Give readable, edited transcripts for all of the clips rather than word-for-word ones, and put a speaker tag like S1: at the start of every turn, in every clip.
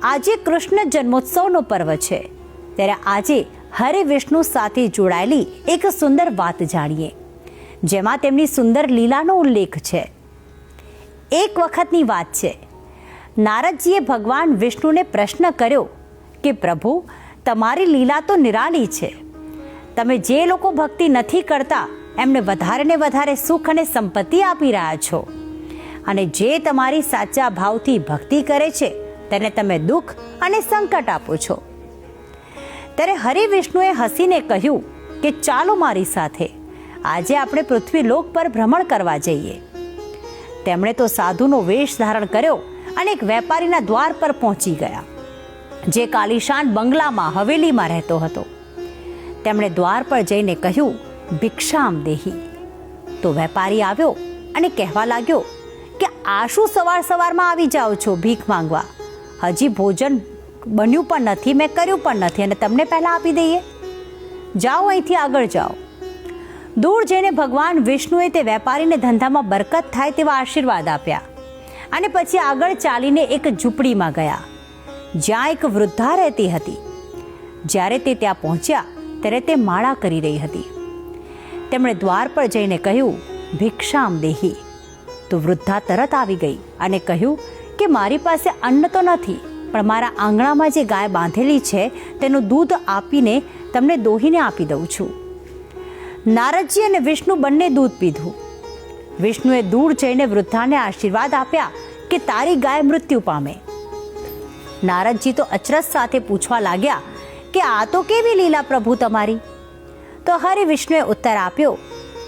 S1: આજે કૃષ્ણ જન્મોત્સવનો પર્વ છે, ત્યારે આજે હરે વિષ્ણુ સાથે જોડાયેલી એક સુંદર વાત જાણીએ, જેમાં તેમની સુંદર લીલાનો ઉલ્લેખ છે. એક વખતની વાત છે, નારદજીએ ભગવાન વિષ્ણુને પ્રશ્ન કર્યો કે પ્રભુ, તમારી લીલા તો નિરાળી છે. તમે જે લોકો ભક્તિ નથી કરતા એમને વધારે ને વધારે સુખ અને સંપત્તિ આપી રહ્યા છો, અને જે તમારી સાચા ભાવથી ભક્તિ કરે છે તેને તમે દુઃખ અને સંકટ આપો છો. ત્યારે હરિ વિષ્ણુએ હસીને કહ્યું કે ચાલો મારી સાથે, આજે આપણે પૃથ્વીલોક પર ભ્રમણ કરવા જઈએ. તેમણે તો સાધુનો વેશ ધારણ કર્યો અને એક વેપારીના દ્વાર પર પહોંચી ગયા, જે કાલીશાન બંગલામાં હવેલીમાં રહેતો હતો. તેમણે દ્વાર પર જઈને કહ્યું, ભિક્ષામ દેહી. તો વેપારી આવ્યો અને કહેવા લાગ્યો કે આ શું સવાર સવારમાં આવી જાઓ છો ભીખ માંગવા? હજી ભોજન બન્યું પણ નથી, મેં કર્યું પણ નથી, અને તમને પહેલાં આપી દઈએ. જાઓ, અહીંથી આગળ જાઓ. દૂર જઈને ભગવાન વિષ્ણુએ તે વેપારીને ધંધામાં બરકત થાય તેવા આશીર્વાદ આપ્યા, અને પછી આગળ ચાલીને એક ઝૂંપડીમાં ગયા, જ્યાં એક વૃદ્ધા રહેતી હતી. જ્યારે તે ત્યાં પહોંચ્યા ત્યારે તે માળા કરી રહી હતી. તેમણે દ્વાર પર જઈને કહ્યું, ભિક્ષામ દેહી. તો વૃદ્ધા તરત આવી ગઈ અને કહ્યું કે મારી પાસે અન્ન તો નથી, પણ મારા આંગણામાં જે ગાય બાંધેલી છે તેનું દૂધ આપીને તમને દોહીને આપી દઉં છું. નારદજી અને વિષ્ણુ બંને દૂધ પીધું. વિષ્ણુએ દૂર જઈને વૃદ્ધાને આશીર્વાદ આપ્યા કે તારી ગાય મૃત્યુ પામે. નારદજી તો અચરજ સાથે પૂછવા લાગ્યા કે આ તો કેવી લીલા પ્રભુ તમારી? તો હરિ વિષ્ણુએ ઉત્તર આપ્યો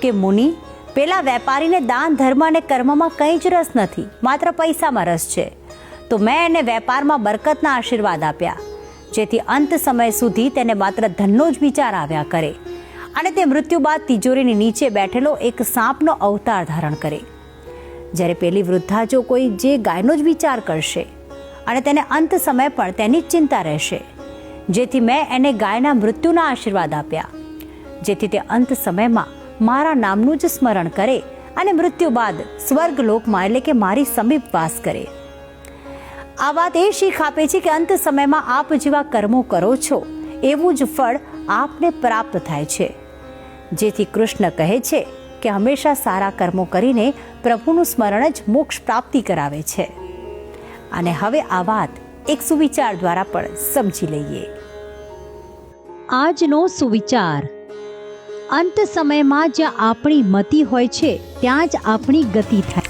S1: કે મુનિ, પેલા વેપારીને દાન ધર્મ અને કર્મમાં કંઈ જ રસ નથી, માત્ર પૈસામાં રસ છે. તો મેં એને વેપારમાં બરકતના આશીર્વાદ આપ્યા, જેથી અંત સમય સુધી તેને માત્ર ધનનો જ વિચાર આવ્યા કરે, અને તે મૃત્યુ બાદ તિજોરીની નીચે બેઠેલો એક સાપનો અવતાર ધારણ કરે. જ્યારે પેલી વૃદ્ધા જો કોઈ જે ગાયનો જ વિચાર કરશે, અને તેને અંત સમય પણ તેની જ ચિંતા રહેશે, જેથી મેં એને ગાયના મૃત્યુના આશીર્વાદ આપ્યા, જેથી તે અંત સમયમાં મારા નામનું જ સ્મરણ કરે અને મૃત્યુ બાદ સ્વર્ગલોકમાં એટલે કે મારી સમીપ વાસ કરે. આ વાત એ શીખ આપે છે કે અંત સમયમાં આપ જેવા કર્મો કરો છો એવું જ ફળ આપને પ્રાપ્ત થાય છે. જેથી કૃષ્ણ કહે છે કે હંમેશા સારા કર્મો કરીને પ્રભુનું સ્મરણ જ મોક્ષ પ્રાપ્તિ કરાવે છે. અને હવે આ વાત એક સુવિચાર દ્વારા પણ સમજી લઈએ. આજનો સુવિચાર: અંત સમયમાં જ્યાં આપણી મતિ હોય છે ત્યાં જ આપણી ગતિ થાય.